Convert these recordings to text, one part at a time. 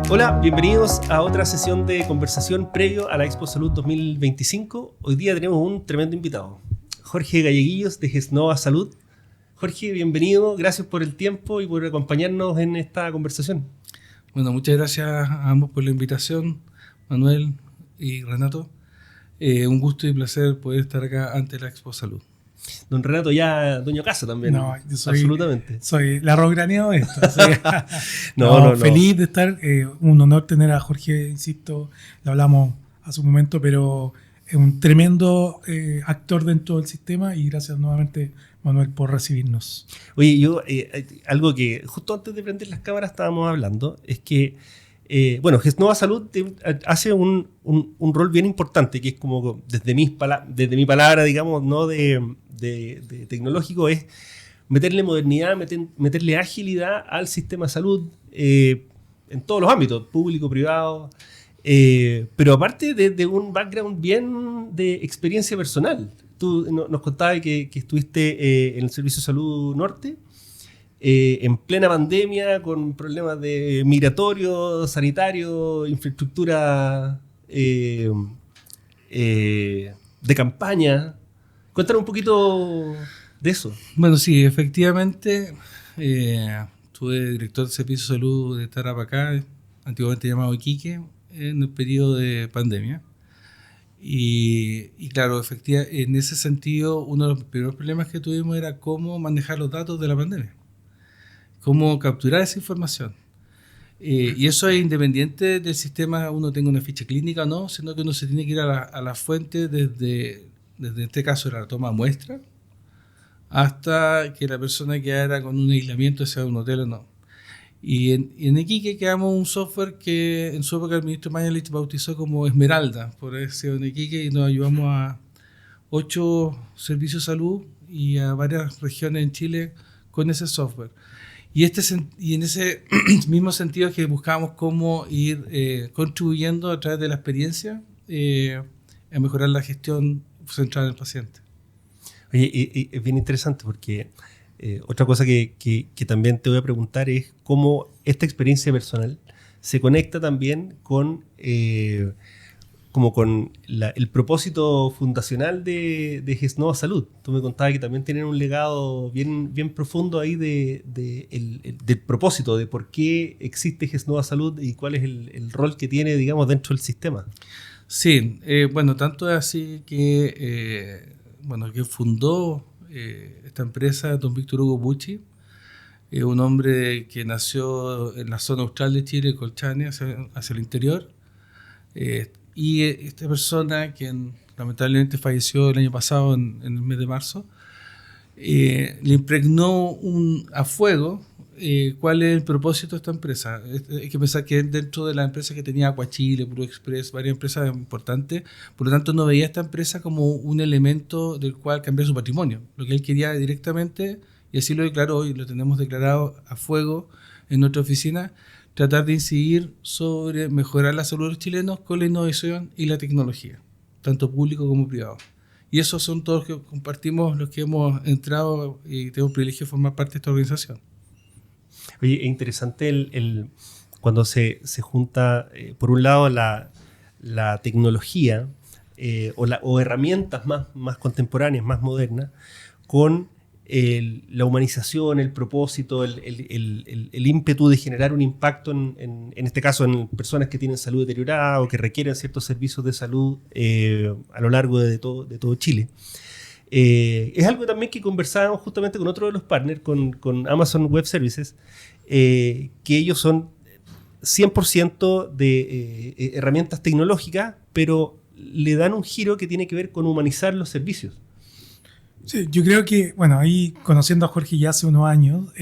Hola, bienvenidos a otra sesión de conversación previo a la Expo Salud 2025. Hoy día tenemos un tremendo invitado, Jorge Galleguillos de Gesnova Salud. Jorge, bienvenido, gracias por el tiempo y por acompañarnos en esta conversación. Bueno, muchas gracias a ambos por la invitación, Manuel y Renato. Un gusto y placer poder estar acá ante la Expo Salud. Don Renato ya dueño casa también. No, yo soy, absolutamente. Soy la rograneado de esto. No. Feliz de estar, un honor tener a Jorge, insisto, lo hablamos hace un momento, pero es un tremendo actor dentro del sistema y gracias nuevamente, Manuel, por recibirnos. Oye, yo, algo que justo antes de prender las cámaras estábamos hablando, es que Gesnova Salud hace un rol bien importante, que es como desde mi palabra, digamos, no de tecnológico, es meterle modernidad, meterle agilidad al sistema de salud en todos los ámbitos, público, privado, pero aparte de un background bien de experiencia personal. Tú nos contabas que estuviste en el Servicio de Salud Norte, en plena pandemia, con problemas de migratorio, sanitario, infraestructura de campaña. Cuéntanos un poquito de eso. Bueno, sí, efectivamente, estuve director del Servicio de Salud de Tarapacá, antiguamente llamado Iquique, en el periodo de pandemia. Y claro, efectivamente, en ese sentido, uno de los primeros problemas que tuvimos era cómo manejar los datos de la pandemia. Cómo capturar esa información. Y eso es independiente del sistema, uno tenga una ficha clínica o no, sino que uno se tiene que ir a la fuente desde este caso la toma de muestra hasta que la persona quedara con un aislamiento, sea un hotel o no. Y en Iquique creamos un software que en su época el ministro Mañalich bautizó como Esmeralda, por eso en Iquique, y nos ayudamos a 8 servicios de salud y a varias regiones en Chile con ese software. Y en ese mismo sentido es que buscamos cómo ir contribuyendo a través de la experiencia a mejorar la gestión centrada en el paciente. Oye, y es bien interesante porque otra cosa que también te voy a preguntar es cómo esta experiencia personal se conecta también con el propósito fundacional de Gesnova Salud. Tú me contabas que también tienen un legado bien profundo ahí del propósito, de por qué existe Gesnova Salud y cuál es el rol que tiene, digamos, dentro del sistema. Sí, tanto es así que fundó esta empresa don Víctor Hugo Pucci, un hombre que nació en la zona austral de Chile, Colchane, hacia el interior. Y esta persona, quien lamentablemente falleció el año pasado en el mes de marzo, le impregnó a fuego cuál es el propósito de esta empresa. Hay que pensar que dentro de la empresa que tenía Aquachile, Puro Express, varias empresas importantes, por lo tanto no veía a esta empresa como un elemento del cual cambiar su patrimonio. Lo que él quería directamente, y así lo declaró y lo tenemos declarado a fuego en nuestra oficina, tratar de incidir sobre mejorar la salud de los chilenos con la innovación y la tecnología, tanto público como privado. Y esos son todos los que compartimos, los que hemos entrado y tenemos el privilegio de formar parte de esta organización. Oye, es interesante cuando se junta, por un lado, la tecnología o herramientas más contemporáneas, más modernas, con la humanización, el propósito, el ímpetu de generar un impacto en este caso en personas que tienen salud deteriorada o que requieren ciertos servicios de salud a lo largo de todo Chile. Es algo también que conversábamos justamente con otro de los partners, con Amazon Web Services, que ellos son 100% de herramientas tecnológicas, pero le dan un giro que tiene que ver con humanizar los servicios. Sí, yo creo que, ahí conociendo a Jorge ya hace unos años,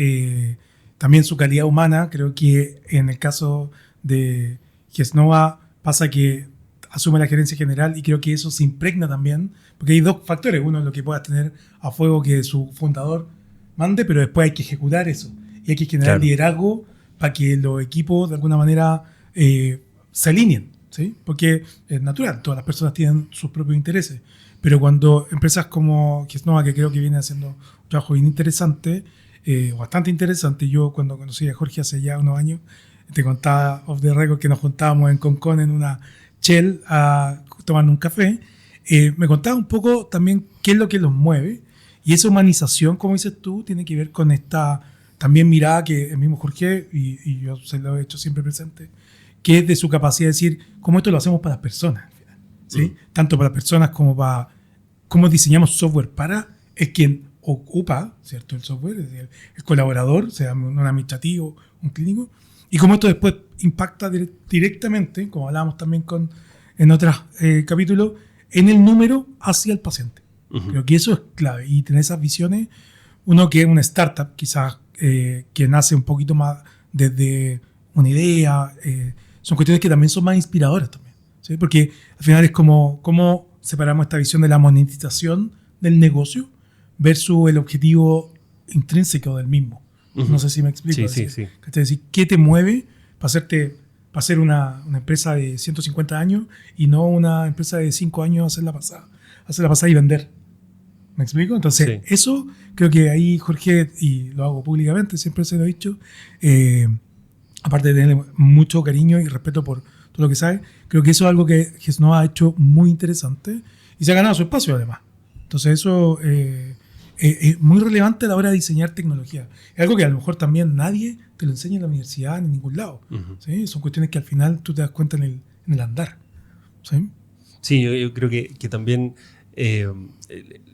también su calidad humana, creo que en el caso de Gesnova pasa que asume la gerencia general y creo que eso se impregna también, porque hay dos factores. Uno es lo que puedas tener a fuego que su fundador mande, pero después hay que ejecutar eso y hay que generar liderazgo para que los equipos de alguna manera se alineen, ¿sí? Porque es natural, todas las personas tienen sus propios intereses. Pero cuando empresas como Gesnova, que creo que viene haciendo un trabajo bien interesante, bastante interesante, yo cuando conocí a Jorge hace ya unos años, te contaba off the record que nos juntábamos en Concon en una Shell a tomar un café. Me contaba un poco también qué es lo que los mueve, y esa humanización, como dices tú, tiene que ver con esta también mirada que el mismo Jorge, y yo se lo he hecho siempre presente, que es de su capacidad de decir cómo esto lo hacemos para las personas, ¿sí? Tanto para personas como para cómo diseñamos software para quien ocupa, ¿cierto?, el software, es decir, el colaborador, sea un administrativo, un clínico, y cómo esto después impacta directamente, como hablábamos también en otros capítulos, en el número hacia el paciente. Creo que eso es clave, y tener esas visiones, uno que es una startup, quizás que nace un poquito más desde una idea, son cuestiones que también son más inspiradoras también, ¿sí? Porque al final es como cómo separamos esta visión de la monetización del negocio versus el objetivo intrínseco del mismo. No sé si me explico. Sí. Es decir, ¿qué te mueve para ser una empresa de 150 años y no una empresa de 5 años hacerla pasar y vender? ¿Me explico? Entonces, eso creo que ahí, Jorge, y lo hago públicamente, siempre se lo he dicho, aparte de tener mucho cariño y respeto por todo lo que sabe, creo que eso es algo que Gesnova ha hecho muy interesante y se ha ganado su espacio además. Entonces, eso es muy relevante a la hora de diseñar tecnología. Es algo que a lo mejor también nadie te lo enseña en la universidad ni en ningún lado. ¿Sí? Son cuestiones que al final tú te das cuenta en el andar. ¿Sí? Sí, yo creo que también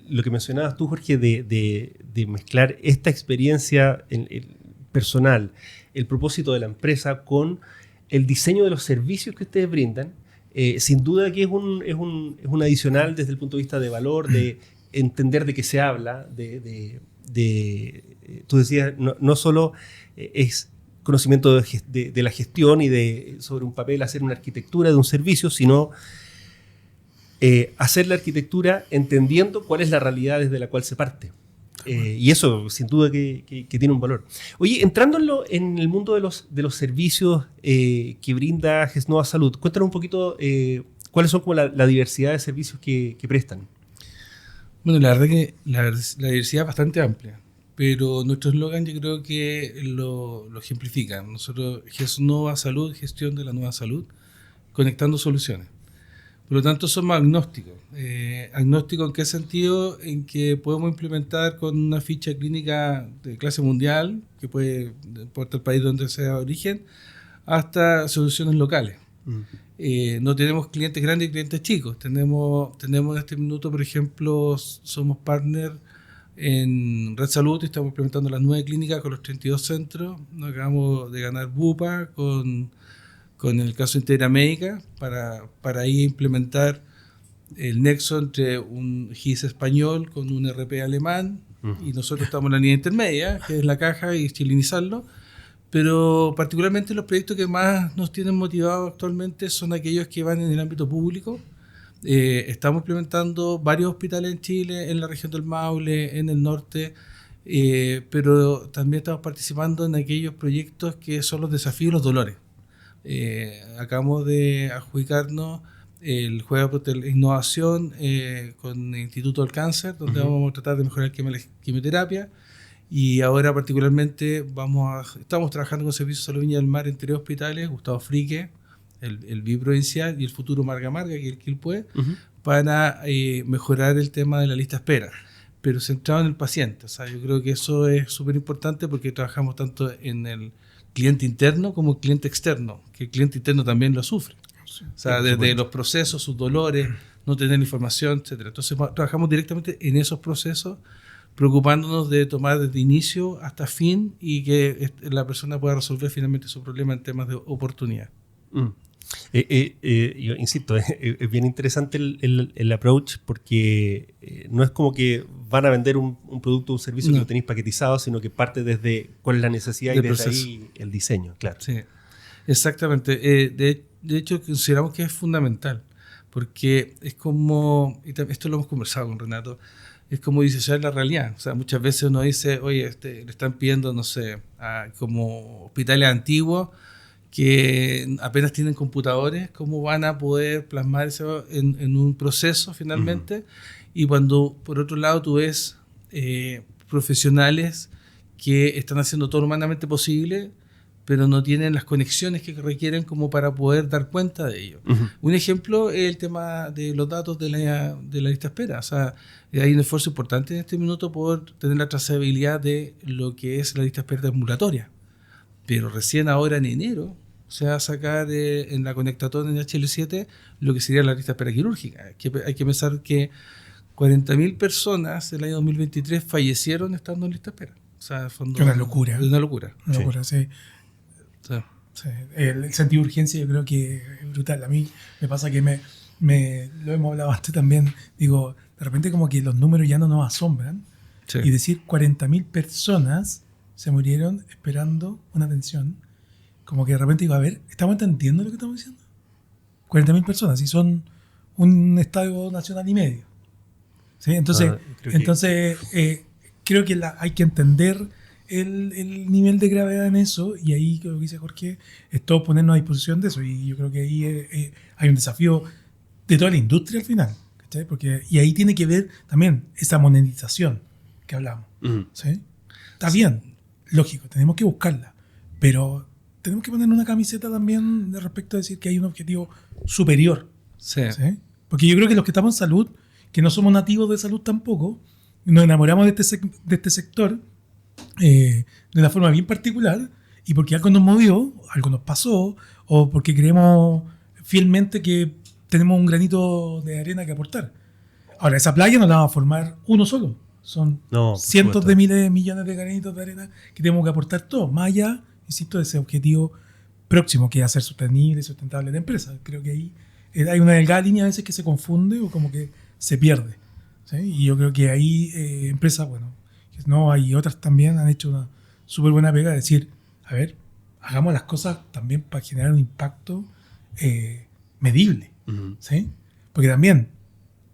lo que mencionabas tú, Jorge, de mezclar esta experiencia personal, el propósito de la empresa con el diseño de los servicios que ustedes brindan, sin duda que es un adicional desde el punto de vista de valor, de entender de qué se habla, tú decías, no solo es conocimiento de la gestión y sobre un papel hacer una arquitectura de un servicio, sino hacer la arquitectura entendiendo cuál es la realidad desde la cual se parte. Y eso, sin duda, que tiene un valor. Oye, entrando en el mundo de los servicios que brinda Gesnova Salud, cuéntanos un poquito cuáles son como la diversidad de servicios que prestan. Bueno, la verdad que la diversidad es bastante amplia, pero nuestro eslogan yo creo que lo ejemplifica. Nosotros, Gesnova Salud, gestión de la nueva salud, conectando soluciones. Por lo tanto, somos agnósticos. ¿Agnósticos en qué sentido? En que podemos implementar con una ficha clínica de clase mundial, que puede, importa el país donde sea de origen, hasta soluciones locales. No tenemos clientes grandes y clientes chicos. Tenemos en este minuto, por ejemplo, somos partner en Red Salud y estamos implementando las 9 clínicas con los 32 centros. Nos acabamos de ganar Bupa con el caso Integra Médica para ahí implementar el nexo entre un GIS español con un RP alemán, y nosotros estamos en la línea intermedia, que es la caja, y chilenizarlo. Pero particularmente los proyectos que más nos tienen motivados actualmente son aquellos que van en el ámbito público. Estamos implementando varios hospitales en Chile, en la región del Maule, en el norte, pero también estamos participando en aquellos proyectos que son los desafíos y los dolores. Acabamos de adjudicarnos el juego de innovación con el Instituto del Cáncer, donde vamos a tratar de mejorar la quimioterapia, y ahora particularmente estamos trabajando con Servicios de Salud Viña del Mar en 3 hospitales, Gustavo Frique, el biprovincial, y el futuro Marga Marga, que es el Quilpué, para mejorar el tema de la lista de espera, pero centrado en el paciente. O sea, yo creo que eso es súper importante porque trabajamos tanto en el cliente interno como el cliente externo, que el cliente interno también lo sufre. O sea, desde los procesos, sus dolores, no tener información, etcétera. Entonces trabajamos directamente en esos procesos, preocupándonos de tomar desde inicio hasta fin y que la persona pueda resolver finalmente su problema en temas de oportunidad. Yo insisto, es bien interesante el approach, porque no es como que van a vender un producto o un servicio que lo tenéis paquetizado, sino que parte desde cuál es la necesidad y desde ahí el diseño, claro. Sí, exactamente. De hecho, consideramos que es fundamental, porque es como, y esto lo hemos conversado con Renato, es como diseñar la realidad. O sea, muchas veces uno dice, oye, le están pidiendo, no sé, como hospitales antiguos que apenas tienen computadores, ¿cómo van a poder plasmar eso en un proceso finalmente? Y cuando, por otro lado, tú ves profesionales que están haciendo todo lo humanamente posible, pero no tienen las conexiones que requieren como para poder dar cuenta de ello. Un ejemplo es el tema de los datos de la lista de espera. O sea, hay un esfuerzo importante en este minuto por tener la trazabilidad de lo que es la lista de espera ambulatoria. Pero recién ahora en enero se va a sacar en la conectatón en HL7 lo que sería la lista de espera quirúrgica. Hay que pensar que 40.000 personas en el año 2023 fallecieron estando en lista de espera. O sea, es una locura. Es una locura. Una locura, sí. Sí. El sentido de urgencia yo creo que es brutal. A mí me pasa que lo hemos hablado antes también, digo, de repente como que los números ya no nos asombran. Sí. Y decir 40.000 personas se murieron esperando una atención, como que de repente digo, a ver, ¿estamos entendiendo lo que estamos diciendo? 40.000 personas, y son un estadio nacional y medio. ¿Sí? Entonces, creo que hay que entender el nivel de gravedad en eso, y ahí, como dice Jorge, es todo ponernos a disposición de eso, y yo creo que ahí hay un desafío de toda la industria al final, ¿cachai? Y ahí tiene que ver también esa monetización que hablamos. ¿Sí? Está bien, lógico, tenemos que buscarla, pero tenemos que poner una camiseta también de respecto a decir que hay un objetivo superior. Sí. ¿Sí? Porque yo creo que los que estamos en salud, que no somos nativos de salud tampoco, nos enamoramos de este sector de una forma bien particular, y porque algo nos movió, algo nos pasó, o porque creemos fielmente que tenemos un granito de arena que aportar. Ahora, esa playa no la va a formar uno solo, son cientos de miles de millones de granitos de arena que tenemos que aportar todos, más allá, insisto, de ese objetivo próximo, que es hacer sostenible y sustentable la empresa. Creo que ahí hay una delgada línea a veces que se confunde o como que se pierde, ¿sí? Y yo creo que ahí empresas, no, hay otras también han hecho una súper buena pega de decir, a ver, hagamos las cosas también para generar un impacto medible, ¿sí? Porque también,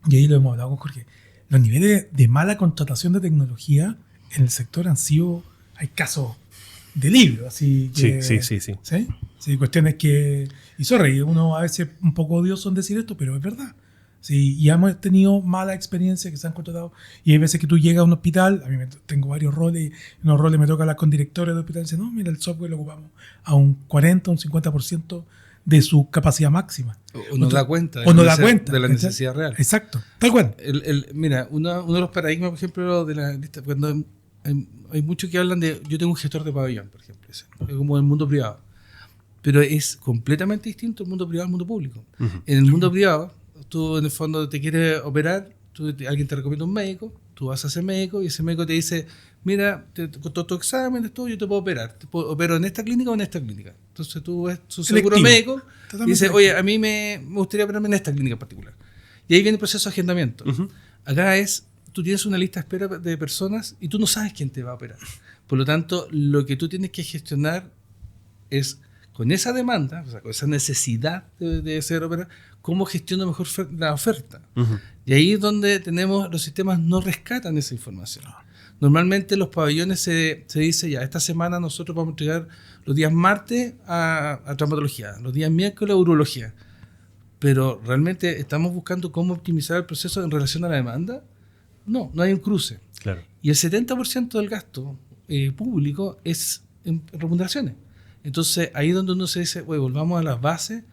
y ahí lo hemos hablado con Jorge, los niveles de mala contratación de tecnología en el sector hay casos de libro, así que... Sí, cuestiones que... Y sorry, uno a veces un poco odioso en decir esto, pero es verdad. Sí, y hemos tenido mala experiencia que se han contratado, y hay veces que tú llegas a un hospital, a mí tengo varios roles, y en los roles me toca hablar con directores de hospital y dicen, no, mira, el software lo ocupamos a un 40, un 50% de su capacidad máxima. O no da cuenta. De la necesidad real. Exacto, tal cual. Mira, uno de los paradigmas, por ejemplo, de la lista, cuando hay muchos que hablan de, yo tengo un gestor de pabellón, por ejemplo, es como el mundo privado, pero es completamente distinto el mundo privado al mundo público. En el mundo privado, tú en el fondo te quieres operar, alguien te recomienda un médico, tú vas a ese médico y ese médico te dice, mira, con todos tus exámenes, todo, yo te puedo operar. Te puedo opero en esta clínica o en esta clínica. Entonces tú ves su seguro médico y dices, oye, a mí me gustaría operarme en esta clínica en particular. Y ahí viene el proceso de agendamiento. Acá tú tienes una lista de espera de personas y tú no sabes quién te va a operar. Por lo tanto, lo que tú tienes que gestionar es, con esa demanda, o sea, con esa necesidad de ser operado, cómo gestiono mejor la oferta. Y ahí es donde los sistemas no rescatan esa información. Normalmente los pabellones se dice, ya, esta semana nosotros vamos a entregar los días martes a traumatología, los días miércoles a urología. Pero ¿realmente estamos buscando cómo optimizar el proceso en relación a la demanda? No hay un cruce. Claro. Y el 70% del gasto público es en remuneraciones. Entonces, ahí es donde uno se dice, volvamos a las bases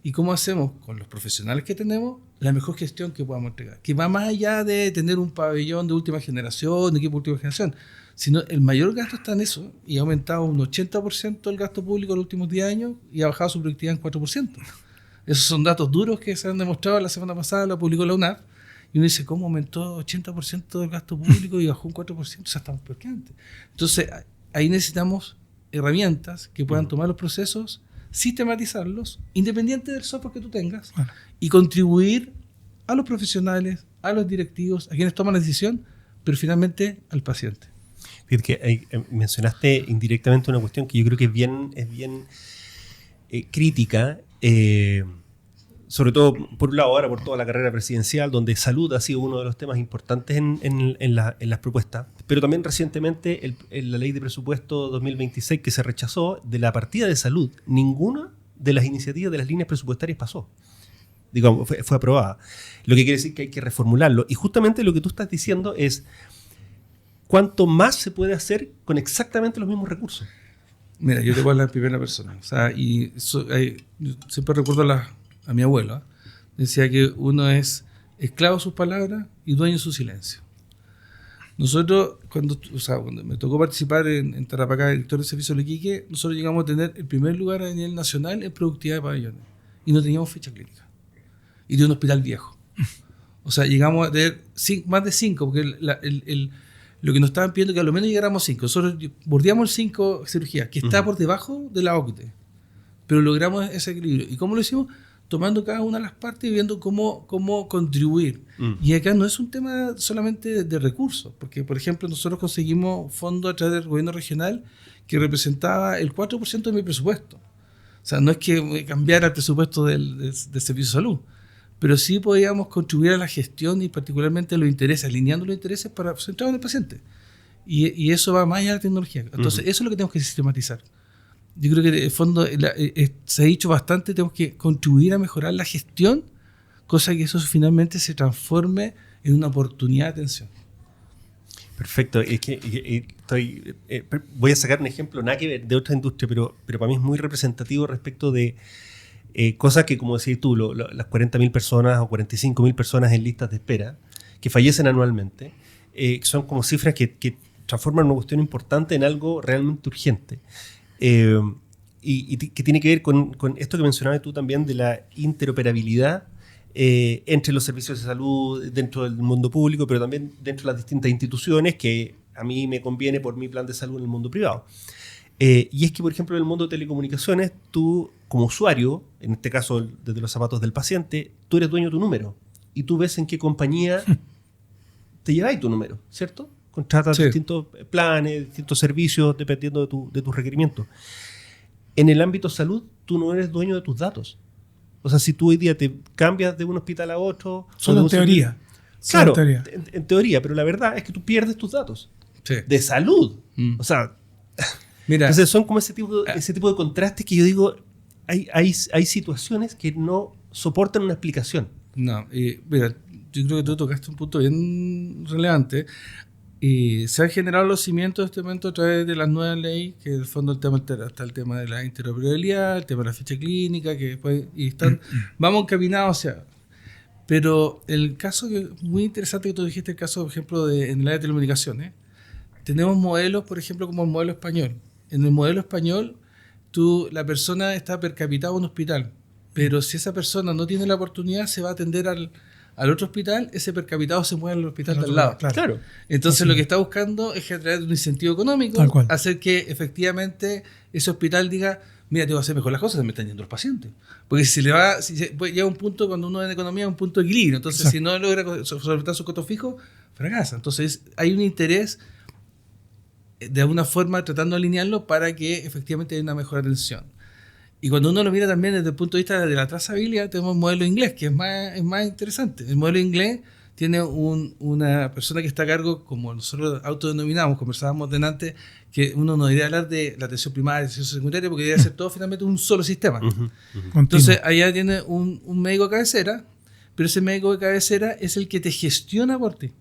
y cómo hacemos con los profesionales que tenemos la mejor gestión que podamos entregar. Que va más allá de tener un pabellón de última generación, de equipo de última generación, sino el mayor gasto está en eso, y ha aumentado un 80% el gasto público en los últimos 10 años y ha bajado su productividad en 4%. Esos son datos duros que se han demostrado. La semana pasada lo publicó la UNAV, y uno dice, ¿cómo aumentó 80% del gasto público y bajó un 4%? O sea, estamos peor que antes. Entonces, ahí necesitamos herramientas que puedan tomar los procesos, sistematizarlos, independiente del software que tú tengas, y contribuir a los profesionales, a los directivos, a quienes toman la decisión, pero finalmente al paciente. Fíjate que mencionaste indirectamente una cuestión que yo creo que es bien crítica, sobre todo, por un lado, ahora por toda la carrera presidencial, donde salud ha sido uno de los temas importantes en las propuestas, pero también recientemente la ley de presupuesto 2026 que se rechazó, de la partida de salud, ninguna de las iniciativas de las líneas presupuestarias pasó. Digamos, fue aprobada. Lo que quiere decir que hay que reformularlo. Y justamente lo que tú estás diciendo es cuánto más se puede hacer con exactamente los mismos recursos. Mira, yo te voy a hablar en primera persona. O sea, yo siempre recuerdo a mi abuelo. Decía que uno es esclavo de sus palabras y dueño de su silencio. Nosotros, cuando me tocó participar en Tarapacá, director de servicio de Iquique, nosotros llegamos a tener el primer lugar a nivel nacional en productividad de pabellones. Y no teníamos ficha clínica. Y de un hospital viejo. O sea, llegamos a tener más de 5, porque lo que nos estaban pidiendo es que a lo menos llegáramos a 5. Nosotros bordeamos el 5 cirugías, que está por debajo de la OCDE. Pero logramos ese equilibrio. ¿Y cómo lo hicimos? Tomando cada una de las partes y viendo cómo contribuir. Y acá no es un tema solamente de recursos, porque, por ejemplo, nosotros conseguimos fondos a través del gobierno regional que representaba el 4% de mi presupuesto. O sea, no es que cambiara el presupuesto del servicio de salud, pero sí podíamos contribuir a la gestión y particularmente a los intereses, alineando los intereses para centrar en el paciente. Y eso va más allá de la tecnología. Entonces, eso es lo que tenemos que sistematizar. Yo creo que en el fondo se ha dicho bastante, tenemos que contribuir a mejorar la gestión, cosa que eso finalmente se transforme en una oportunidad de atención. Perfecto. Es que voy a sacar un ejemplo, nada que ver, de otra industria, pero para mí es muy representativo respecto de cosas que, como decís tú, las 40.000 personas o 45.000 personas en listas de espera que fallecen anualmente, son como cifras que transforman una cuestión importante en algo realmente urgente. Y que tiene que ver con esto que mencionabas tú también de la interoperabilidad entre los servicios de salud dentro del mundo público, pero también dentro de las distintas instituciones que a mí me conviene por mi plan de salud en el mundo privado. Y es que, por ejemplo, en el mundo de telecomunicaciones, tú como usuario, en este caso desde los zapatos del paciente, tú eres dueño de tu número y tú ves en qué compañía te lleváis tu número, ¿cierto? Contratas distintos planes, distintos servicios dependiendo de tus requerimientos. En el ámbito salud, tú no eres dueño de tus datos. O sea, si tú hoy día te cambias de un hospital a otro... Solo en teoría. Claro, en teoría, pero la verdad es que tú pierdes tus datos. Sí. De salud. O sea... Mira, entonces son como ese tipo de contrastes que yo digo, hay situaciones que no soportan una explicación. No, mira, yo creo que tú tocaste un punto bien relevante. Se han generado los cimientos de este momento a través de las nuevas leyes, que en el fondo está el tema de la interoperabilidad, el tema de la ficha clínica, que después vamos encaminados hacia... Pero el caso que muy interesante que tú dijiste, el caso, por ejemplo, en el área de telecomunicaciones, tenemos modelos, por ejemplo, como el modelo español. En el modelo español, la persona está per capita en un hospital, pero si esa persona no tiene la oportunidad, se va a atender al otro hospital, ese per capita se mueve al hospital de al lado. Claro. Entonces lo que está buscando es que a través de un incentivo económico, hacer que efectivamente ese hospital diga, mira, te voy a hacer mejor las cosas, me están yendo los pacientes. Porque llega un punto, cuando uno en economía, un punto de equilibrio. Entonces, si no logra solventar sus costos fijos, fracasa. Entonces, hay un interés de alguna forma tratando de alinearlo para que efectivamente haya una mejor atención. Y cuando uno lo mira también desde el punto de vista de la trazabilidad, tenemos el modelo inglés, que es más interesante. El modelo inglés tiene una persona que está a cargo, como nosotros autodenominamos, conversábamos delante, que uno no debería hablar de la atención primaria, atención secundaria, porque debería ser todo finalmente un solo sistema. Entonces, allá tiene un médico de cabecera, pero ese médico de cabecera es el que te gestiona por ti.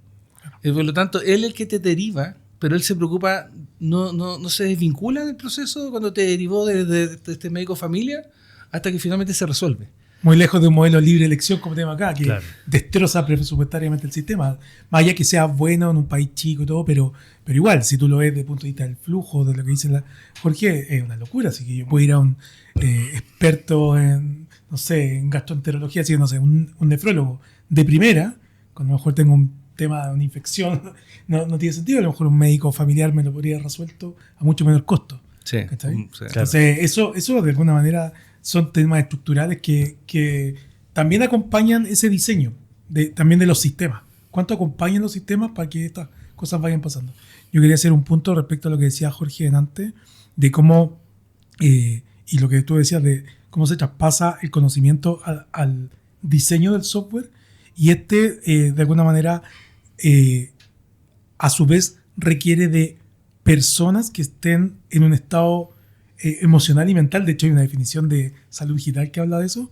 Por lo tanto, él es el que te deriva, pero él se preocupa, no se desvincula del proceso cuando te derivó de este médico familia hasta que finalmente se resuelve. Muy lejos de un modelo libre elección como tenemos acá, que destroza presupuestariamente el sistema. Más allá que sea bueno en un país chico y todo, pero igual, si tú lo ves desde el punto de vista del flujo, de lo que dice Jorge, es una locura. Así que yo puedo ir a un experto en gastroenterología, así que un nefrólogo de primera, cuando a lo mejor tengo un tema de una infección, no tiene sentido. A lo mejor un médico familiar me lo podría haber resuelto a mucho menor costo. Sí. Entonces, eso de alguna manera son temas estructurales que también acompañan ese diseño también de los sistemas. ¿Cuánto acompañan los sistemas para que estas cosas vayan pasando? Yo quería hacer un punto respecto a lo que decía Jorge antes, de cómo, y lo que tú decías, de cómo se traspasa el conocimiento al diseño del software, y de alguna manera, a su vez, requiere de personas que estén en un estado emocional y mental. De hecho, hay una definición de salud digital que habla de eso,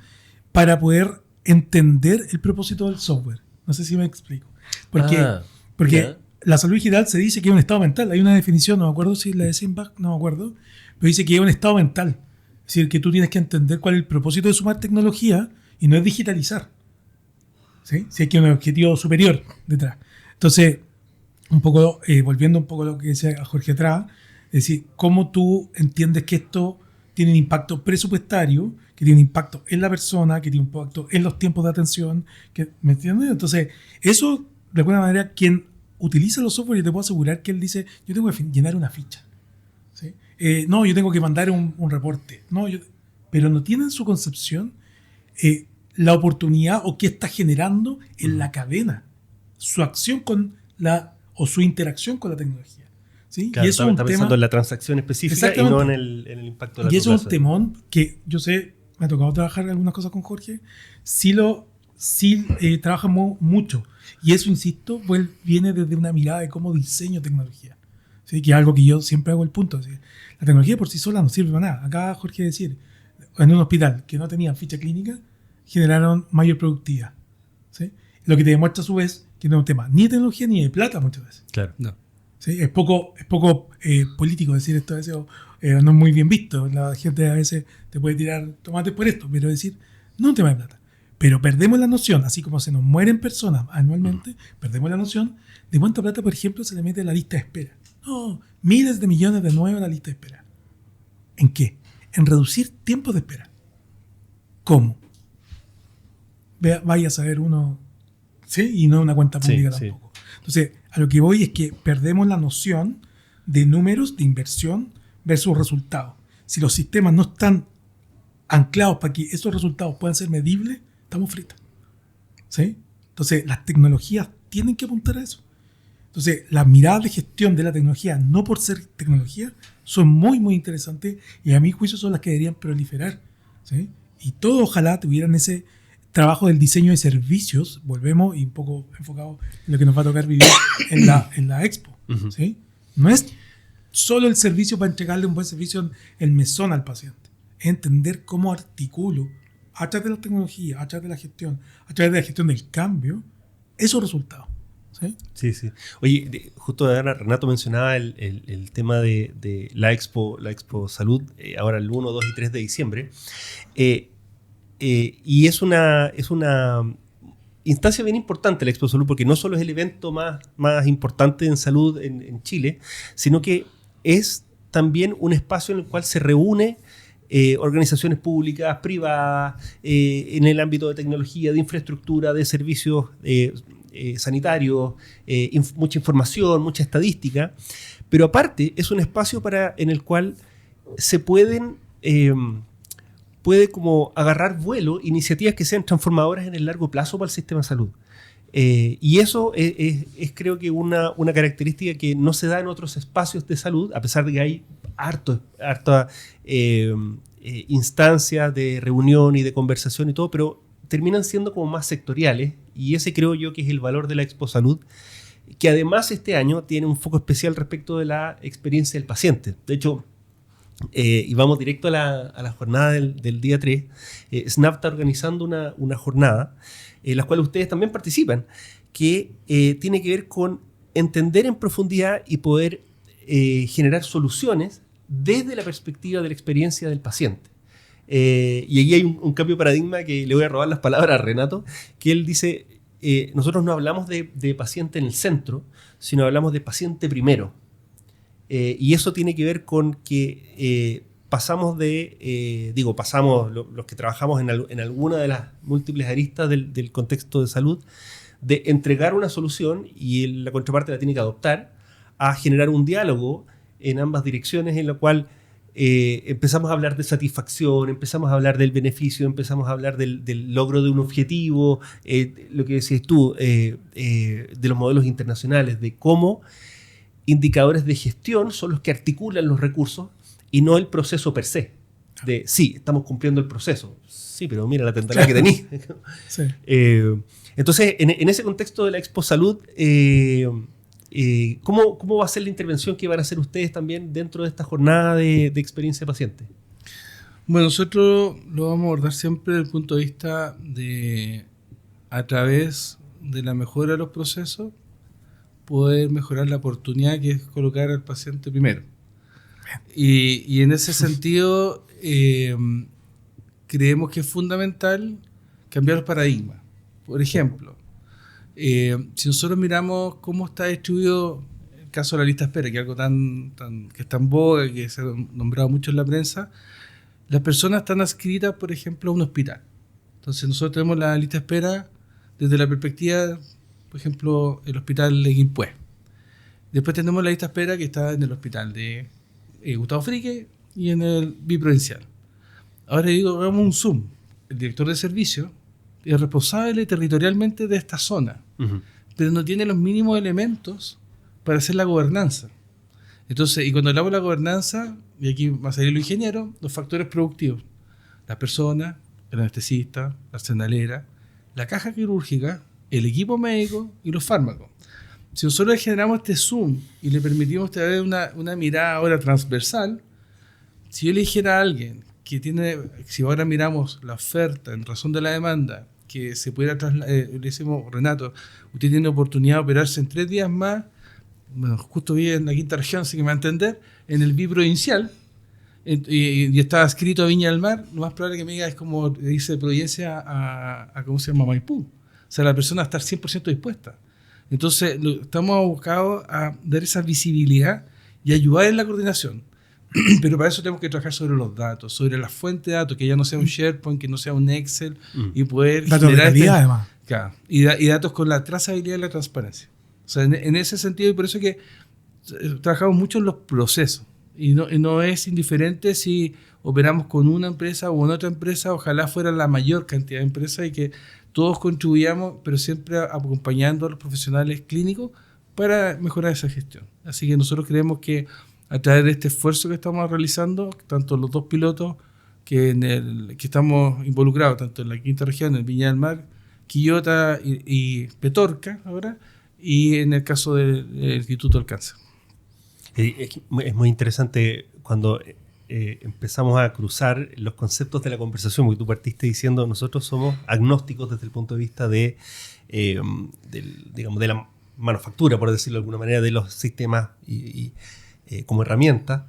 para poder entender el propósito del software. No sé si me explico. Porque la salud digital se dice que es un estado mental. Hay una definición, no me acuerdo si la de Simbach, no me acuerdo, pero dice que es un estado mental. Es decir, que tú tienes que entender cuál es el propósito de sumar tecnología y no es digitalizar. ¿Sí? Si hay que un objetivo superior detrás. Entonces, un poco, volviendo un poco a lo que decía Jorge atrás, es decir, cómo tú entiendes que esto tiene un impacto presupuestario, que tiene un impacto en la persona, que tiene un impacto en los tiempos de atención, ¿me entiendes? Entonces, eso, de alguna manera, quien utiliza los software, yo te puedo asegurar que él dice, yo tengo que llenar una ficha. ¿Sí? No, yo tengo que mandar un reporte. No, pero no tiene en su concepción la oportunidad o qué está generando en la cadena, su acción o su interacción con la tecnología. ¿Sí? Claro, y eso está pensando en la transacción específica y no en el impacto de la Y eso es un plazo. temón que yo sé, me ha tocado trabajar algunas cosas con Jorge, sí trabajamos mucho. Y eso, insisto, viene desde una mirada de cómo diseño tecnología. ¿Sí? Que es algo que yo siempre hago el punto. ¿Sí? La tecnología por sí sola no sirve para nada. Acá Jorge decir, en un hospital que no tenía ficha clínica, generaron mayor productividad. ¿Sí? Lo que te demuestra a su vez que no es un tema ni de tecnología ni de plata muchas veces. Claro. No. ¿Sí? Es poco político decir esto a veces, no es muy bien visto. La gente a veces te puede tirar tomates por esto, pero decir, no es un tema de plata. Pero perdemos la noción, así como se nos mueren personas anualmente, perdemos la noción de cuánta plata, por ejemplo, se le mete a la lista de espera. No, miles de millones de nuevos a la lista de espera. ¿En qué? En reducir tiempos de espera. ¿Cómo? Vaya a saber uno, ¿sí? Y no una cuenta pública tampoco. Sí. Entonces, a lo que voy es que perdemos la noción de números, de inversión versus resultados. Si los sistemas no están anclados para que esos resultados puedan ser medibles, estamos fritos. ¿Sí? Entonces, las tecnologías tienen que apuntar a eso. Entonces, las miradas de gestión de la tecnología, no por ser tecnología, son muy, muy interesantes y a mi juicio son las que deberían proliferar. ¿Sí? Y todos ojalá tuvieran ese trabajo del diseño de servicios, volvemos y un poco enfocado en lo que nos va a tocar vivir en la Expo. Uh-huh. ¿Sí? No es solo el servicio para entregarle un buen servicio, el mesón al paciente. Es entender cómo articulo a través de la tecnología, a través de la gestión, a través de la gestión del cambio, esos resultados. ¿Sí? Sí, sí. Oye, justo ahora Renato mencionaba el tema de la Expo Salud, ahora el 1, 2 y 3 de diciembre. Y es una instancia bien importante la Expo Salud, porque no solo es el evento más importante en salud en Chile, sino que es también un espacio en el cual se reúne organizaciones públicas, privadas, en el ámbito de tecnología, de infraestructura, de servicios sanitarios, mucha información, mucha estadística, pero aparte es un espacio en el cual se puede como agarrar vuelo iniciativas que sean transformadoras en el largo plazo para el sistema de salud. Y eso es creo que una característica que no se da en otros espacios de salud, a pesar de que hay harta instancias de reunión y de conversación y todo, pero terminan siendo como más sectoriales, y ese creo yo que es el valor de la Expo Salud, que además este año tiene un foco especial respecto de la experiencia del paciente. De hecho, y vamos directo a la jornada del día 3, SNAP está organizando una jornada en la cual ustedes también participan, que tiene que ver con entender en profundidad y poder generar soluciones desde la perspectiva de la experiencia del paciente. Y aquí hay un cambio de paradigma que le voy a robar las palabras a Renato, que él dice, nosotros no hablamos de paciente en el centro, sino hablamos de paciente primero. Y eso tiene que ver con que pasamos los que trabajamos en alguna de las múltiples aristas del contexto de salud, de entregar una solución y la contraparte la tiene que adoptar, a generar un diálogo en ambas direcciones en la cual empezamos a hablar de satisfacción, empezamos a hablar del beneficio, empezamos a hablar del logro de un objetivo, lo que decías tú, de los modelos internacionales, de cómo indicadores de gestión son los que articulan los recursos y no el proceso per se. De sí, estamos cumpliendo el proceso. Sí, pero mira la tentativa que tenís. Sí. Entonces, en ese contexto de la Expo Salud, ¿cómo va a ser la intervención que van a hacer ustedes también dentro de esta jornada de experiencia paciente? Bueno, nosotros lo vamos a abordar siempre desde el punto de vista de, a través de la mejora de los procesos, poder mejorar la oportunidad que es colocar al paciente primero. Y en ese sentido, creemos que es fundamental cambiar los paradigmas. Por ejemplo, si nosotros miramos cómo está distribuido el caso de la lista de espera, que es algo que está en boga, que se ha nombrado mucho en la prensa, las personas están adscritas, por ejemplo, a un hospital. Entonces nosotros tenemos la lista de espera desde la perspectiva, por ejemplo, el hospital de Quilpué. Después tenemos la lista de espera que está en el hospital de Gustavo Frique y en el biprovincial. Ahora digo, hagamos un zoom. El director de servicio es responsable territorialmente de esta zona, pero no tiene los mínimos elementos para hacer la gobernanza. Entonces, y cuando hablamos de la gobernanza, y aquí va a salir lo ingeniero, los factores productivos. La persona, el anestesista, la arsenalera, la caja quirúrgica, el equipo médico y los fármacos. Si nosotros generamos este zoom y le permitimos tener una mirada ahora transversal, si yo le dijera a alguien que tiene, si ahora miramos la oferta en razón de la demanda, que se pudiera le decimos, Renato, usted tiene oportunidad de operarse en 3 días más, bueno, justo vive en la quinta región, así que me va a entender, en el biprovincial, y está adscrito a Viña del Mar, lo más probable que me diga es como dice Providencia a ¿cómo se llama? Maipú. O sea, la persona está 100% dispuesta. Entonces, estamos abocados a dar esa visibilidad y ayudar en la coordinación. Pero para eso tenemos que trabajar sobre los datos, sobre la fuente de datos, que ya no sea un SharePoint, que no sea un Excel, y poder datos generar de calidad, además. Claro, y datos con la trazabilidad y la transparencia. O sea, en ese sentido, y por eso es que trabajamos mucho en los procesos. Y no es indiferente si operamos con una empresa o con otra empresa, ojalá fuera la mayor cantidad de empresas y que todos contribuyamos, pero siempre acompañando a los profesionales clínicos para mejorar esa gestión. Así que nosotros creemos que a través de este esfuerzo que estamos realizando, tanto los 2 pilotos que estamos involucrados, tanto en la quinta región, en Viña del Mar, Quillota y Petorca ahora, y en el caso del Instituto del Cáncer. Es muy interesante cuando empezamos a cruzar los conceptos de la conversación, porque tú partiste diciendo nosotros somos agnósticos desde el punto de vista de la manufactura, por decirlo de alguna manera, de los sistemas y como herramienta.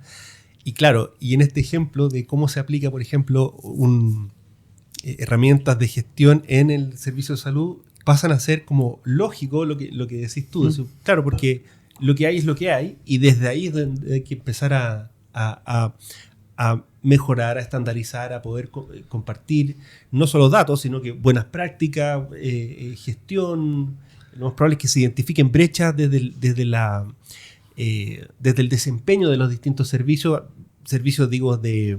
Y claro, y en este ejemplo de cómo se aplica, por ejemplo, herramientas de gestión en el servicio de salud, pasan a ser como lógico lo que decís tú. Claro, porque lo que hay es lo que hay, y desde ahí es donde hay que empezar a mejorar, a estandarizar, a poder compartir no solo datos, sino que buenas prácticas, gestión. Lo más probable es que se identifiquen brechas desde el desempeño de los distintos servicios digo, de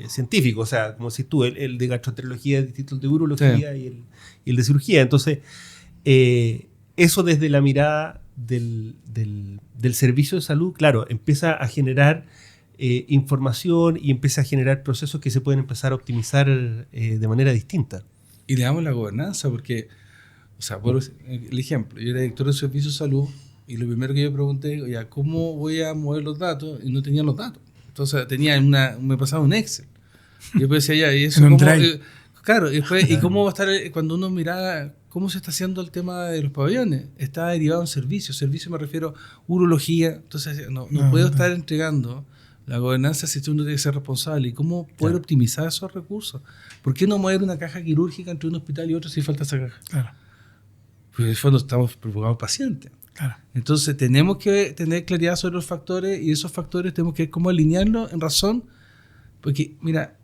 científicos, o sea, como decís tú, el de gastroenterología es distinto al de urología, sí, y el de cirugía. Entonces, eso desde la mirada del servicio de salud, claro, empieza a generar información y empieza a generar procesos que se pueden empezar a optimizar de manera distinta. Y le damos la gobernanza, porque, o sea, por el ejemplo, yo era director de servicio de salud y lo primero que yo pregunté, oye, ¿cómo voy a mover los datos? Y no tenía los datos. Entonces me pasaba un Excel. Y después decía, ya, y eso cómo, claro, y después, ¿y cómo va a estar cuando uno mira cómo se está haciendo el tema de los pabellones? Está derivado en servicios. Servicio me refiero a urología. Entonces, no puedo estar entregando la gobernanza si uno tiene que ser responsable. ¿Y cómo poder optimizar esos recursos? ¿Por qué no mover una caja quirúrgica entre un hospital y otro si falta esa caja? Claro. Porque en el fondo estamos preocupados pacientes. Claro. Entonces tenemos que tener claridad sobre los factores, y esos factores tenemos que ver cómo alinearlos en razón, porque mira,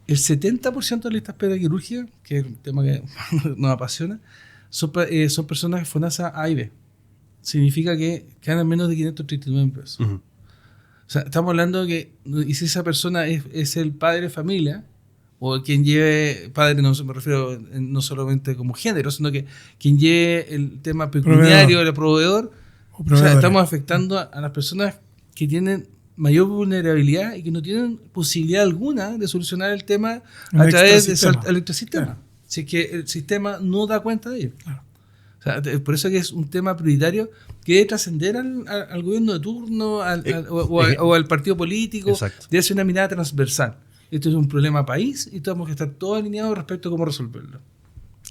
el 70% de la lista de espera quirúrgica, que es un tema que nos apasiona, son personas FONASA A y B. Significa que ganan menos de 539 pesos. Uh-huh. O sea, estamos hablando de que, y si esa persona es el padre de familia, o quien lleve, padre no me refiero no solamente como género, sino que quien lleve el tema pecuniario, el proveedor. O sea, estamos afectando a las personas que tienen mayor vulnerabilidad y que no tienen posibilidad alguna de solucionar el tema a través del electrosistema. Claro. Si es que el sistema no da cuenta de ello. Claro. O sea, por eso que es un tema prioritario que debe trascender al gobierno de turno o al partido político. Exacto. Debe ser una mirada transversal. Esto es un problema país y tenemos que estar todos alineados respecto a cómo resolverlo.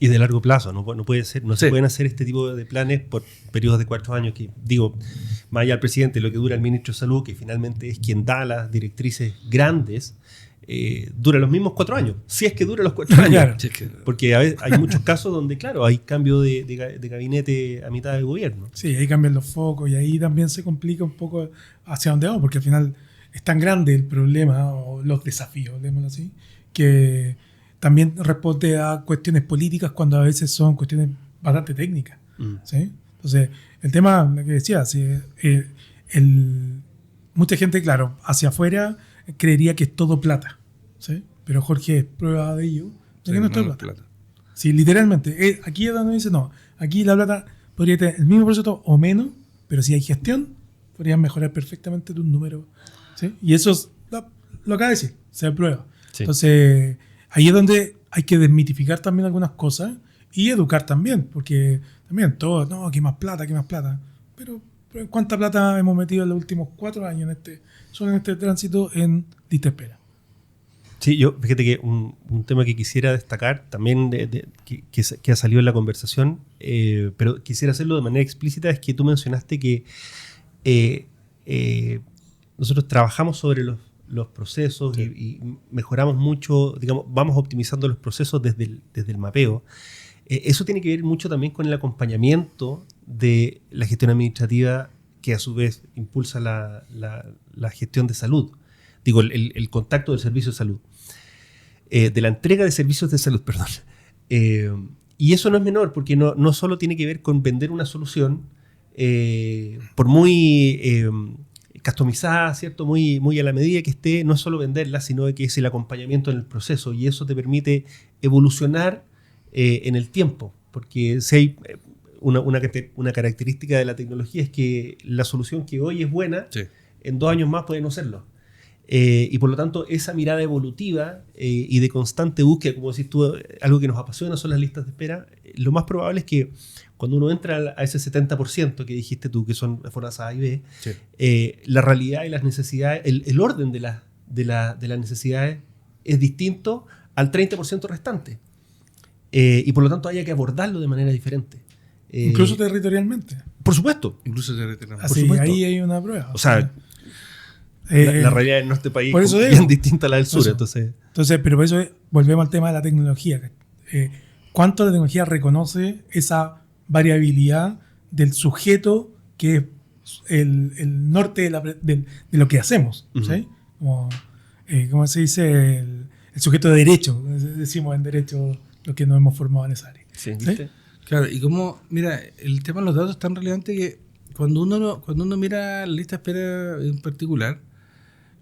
Y de largo plazo, no puede ser, no Sí. se pueden hacer este tipo de planes por periodos de 4 años, que digo, más allá del presidente, lo que dura el ministro de Salud, que finalmente es quien da las directrices grandes, dura los mismos 4 años, si es que dura los 4 años. Claro. Sí, es que- Porque hay muchos casos donde, claro, hay cambio de gabinete a mitad de gobierno. Sí, ahí cambian los focos y ahí también se complica un poco hacia dónde vamos, porque al final es tan grande el problema o los desafíos, digámoslo así, que también responde a cuestiones políticas cuando a veces son cuestiones bastante técnicas. ¿Sí? Entonces, el tema, lo que decía, sí, mucha gente, claro, hacia afuera creería que es todo plata, ¿sí? Pero Jorge es prueba de ello, de que no es todo plata. Sí, literalmente. Aquí es donde dice, no, aquí la plata podría tener el mismo proceso o menos, pero si hay gestión, podrían mejorar perfectamente tu número. ¿Sí? Y eso es, lo acaba de decir, se aprueba. Sí. Entonces, ahí es donde hay que desmitificar también algunas cosas y educar también, porque también todo, no, que más plata, que más plata. Pero ¿cuánta plata hemos metido en los últimos 4 años solo en este tránsito en lista de espera? Sí, yo, fíjate que un tema que quisiera destacar también que ha salido en la conversación, pero quisiera hacerlo de manera explícita, es que tú mencionaste que nosotros trabajamos sobre los procesos y mejoramos mucho, digamos, vamos optimizando los procesos desde el mapeo. Eso tiene que ver mucho también con el acompañamiento de la gestión administrativa, que a su vez impulsa la gestión de salud. Digo, el contacto del servicio de salud. De la entrega de servicios de salud, perdón. Y eso no es menor, porque no solo tiene que ver con vender una solución, por muy customizada, ¿cierto? Muy a la medida que esté, no es solo venderla, sino que es el acompañamiento en el proceso, y eso te permite evolucionar en el tiempo, porque si hay una característica de la tecnología es que la solución que hoy es buena, Sí. en 2 años más puede no serlo. Y por lo tanto, esa mirada evolutiva y de constante búsqueda, como decís tú, algo que nos apasiona son las listas de espera. Lo más probable es que cuando uno entra a ese 70% que dijiste tú, que son formas A y B, Sí. la realidad y las necesidades, el orden de las necesidades es distinto al 30% restante. Y por lo tanto haya que abordarlo de manera diferente. Incluso territorialmente. Por supuesto. Incluso se retiramos. Así, supuesto. ahí hay una prueba. O sea, la realidad del norte del país por eso es digo. bien distinta a la del sur. Eso. Entonces, Pero por eso volvemos al tema de la tecnología. ¿Cuánto la tecnología reconoce esa variabilidad del sujeto que es el norte de lo que hacemos? ¿Sí? Como se dice, el sujeto de derecho, decimos en derecho lo que nos hemos formado en esa área. sí, ¿Sí? ¿viste? Claro, y como, mira, el tema de los datos es tan relevante que cuando uno mira la lista de espera en particular,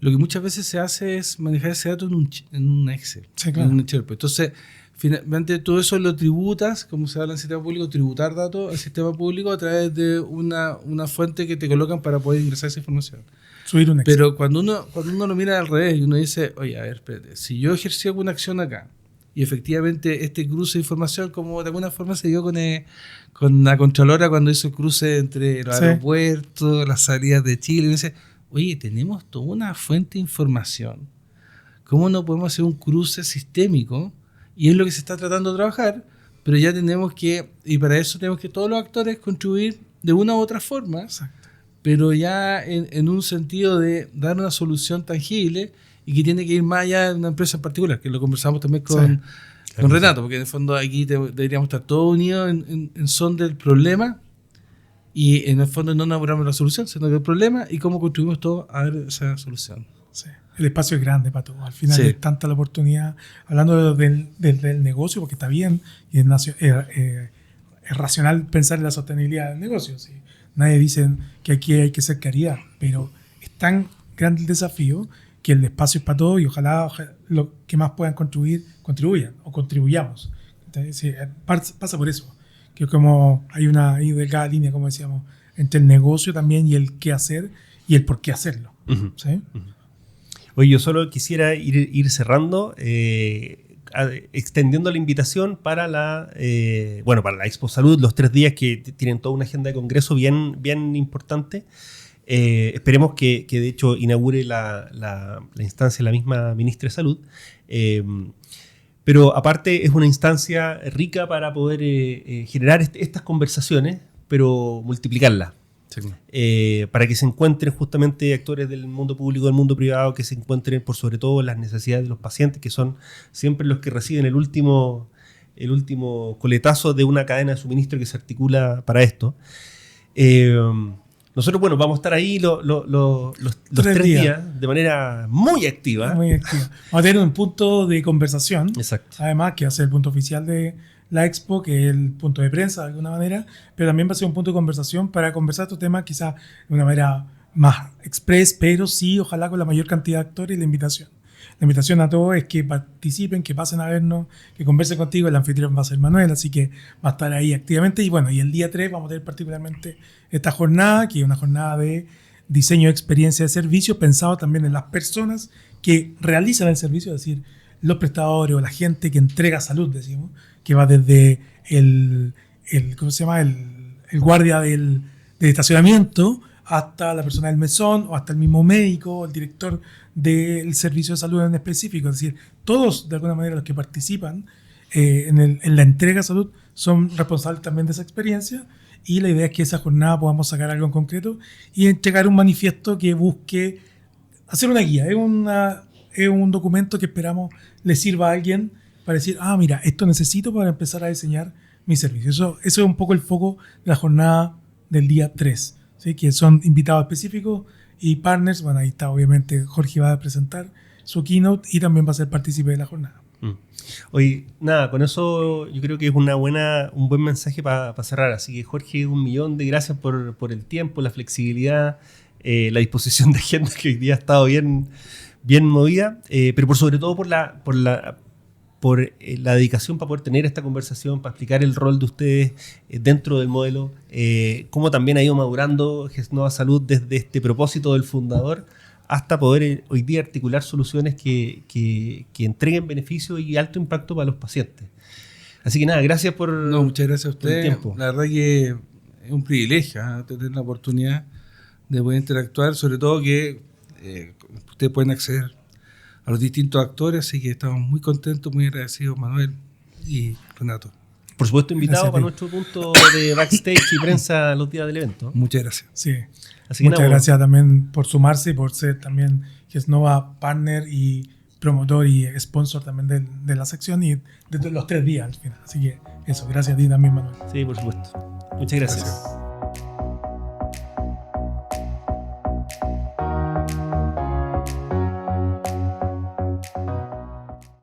lo que muchas veces se hace es manejar ese dato en un Excel, Sí, claro. en un SharePoint. Entonces, finalmente todo eso lo tributas, como se habla en el sistema público, tributar datos al sistema público a través de una fuente que te colocan para poder ingresar esa información. Subir un Excel. Pero cuando uno lo mira al revés y uno dice, oye, a ver, espérate, si yo ejercí alguna acción acá y efectivamente este cruce de información, como de alguna forma se dio con la Contralora cuando hizo el cruce entre los Sí. aeropuertos, las salidas de Chile, y uno dice, oye, tenemos toda una fuente de información. ¿Cómo no podemos hacer un cruce sistémico? Y es lo que se está tratando de trabajar, pero ya tenemos que, y para eso tenemos que todos los actores contribuir de una u otra forma, Exacto. pero ya en un sentido de dar una solución tangible y que tiene que ir más allá de una empresa en particular, que lo conversamos también con Renato, porque en el fondo aquí deberíamos estar todos unidos en son del problema y en el fondo no elaboramos la solución, sino que el problema y cómo contribuimos todos a ver esa solución. Sí. El espacio es grande para todo. Al final Sí. es tanta la oportunidad. Hablando del negocio, porque está bien y es racional pensar en la sostenibilidad del negocio. ¿Sí? Nadie dice que aquí hay que ser caridad, pero es tan grande el desafío que el espacio es para todos y ojalá los que más puedan contribuyan o contribuyamos. Entonces, sí, pasa por eso. Que como hay una ahí delgada línea, como decíamos, entre el negocio también y el qué hacer y el por qué hacerlo. Ujú. ¿Sí? Oye, yo solo quisiera ir cerrando, extendiendo la invitación para la Expo Salud, los 3 días que tienen toda una agenda de congreso bien importante. Esperemos que de hecho inaugure la instancia la misma ministra de Salud. Pero aparte es una instancia rica para poder generar estas conversaciones, pero multiplicarlas. Para que se encuentren justamente actores del mundo público, del mundo privado, que se encuentren por sobre todo las necesidades de los pacientes, que son siempre los que reciben el último coletazo de una cadena de suministro que se articula para esto. Nosotros, bueno, vamos a estar ahí los 3 días de manera muy activa. Muy activa. Vamos a tener un punto de conversación. Exacto. Además, que va a ser el punto oficial de la expo, que es el punto de prensa de alguna manera, pero también va a ser un punto de conversación para conversar estos temas quizás de una manera más express, pero sí, ojalá con la mayor cantidad de actores y la invitación. La invitación a todos es que participen, que pasen a vernos, que conversen contigo. El anfitrión va a ser Manuel, así que va a estar ahí activamente. Y bueno, y el día 3 vamos a tener particularmente esta jornada, que es una jornada de diseño de experiencia de servicio, pensado también en las personas que realizan el servicio, es decir, los prestadores o la gente que entrega salud, decimos, que va desde ¿cómo se llama? El guardia del estacionamiento hasta la persona del mesón o hasta el mismo médico o el director del servicio de salud en específico. Es decir, todos de alguna manera los que participan en la entrega de salud son responsables también de esa experiencia, y la idea es que esa jornada podamos sacar algo en concreto y entregar un manifiesto que busque hacer una guía. Es un documento que esperamos le sirva a alguien para decir, mira, esto necesito para empezar a diseñar mi servicio. Eso es un poco el foco de la jornada del día 3, ¿sí? Que son invitados específicos y partners. Bueno, ahí está, obviamente, Jorge va a presentar su keynote y también va a ser partícipe de la jornada. Oye, nada, con eso yo creo que es un buen mensaje para cerrar. Así que, Jorge, 1.000.000 de gracias por el tiempo, la flexibilidad, la disposición de agenda, que hoy día ha estado bien movida, pero por sobre todo por la dedicación para poder tener esta conversación, para explicar el rol de ustedes dentro del modelo, cómo también ha ido madurando Gesnova Salud desde este propósito del fundador hasta poder hoy día articular soluciones que entreguen beneficios y alto impacto para los pacientes. Así que nada, gracias por... No, muchas gracias a por el usted. tiempo. La verdad que es un privilegio tener la oportunidad de poder interactuar, sobre todo que ustedes pueden acceder a los distintos actores, así que estamos muy contentos, muy agradecidos, Manuel y Renato. Por supuesto, invitado para nuestro punto de backstage y prensa los días del evento. Muchas gracias. Sí. Así que muchas gracias también por sumarse y por ser también Gesnova partner y promotor y sponsor también de la sección y de los 3 días al final. Así que eso, gracias a ti también, Manuel. Sí, por supuesto. Muchas gracias.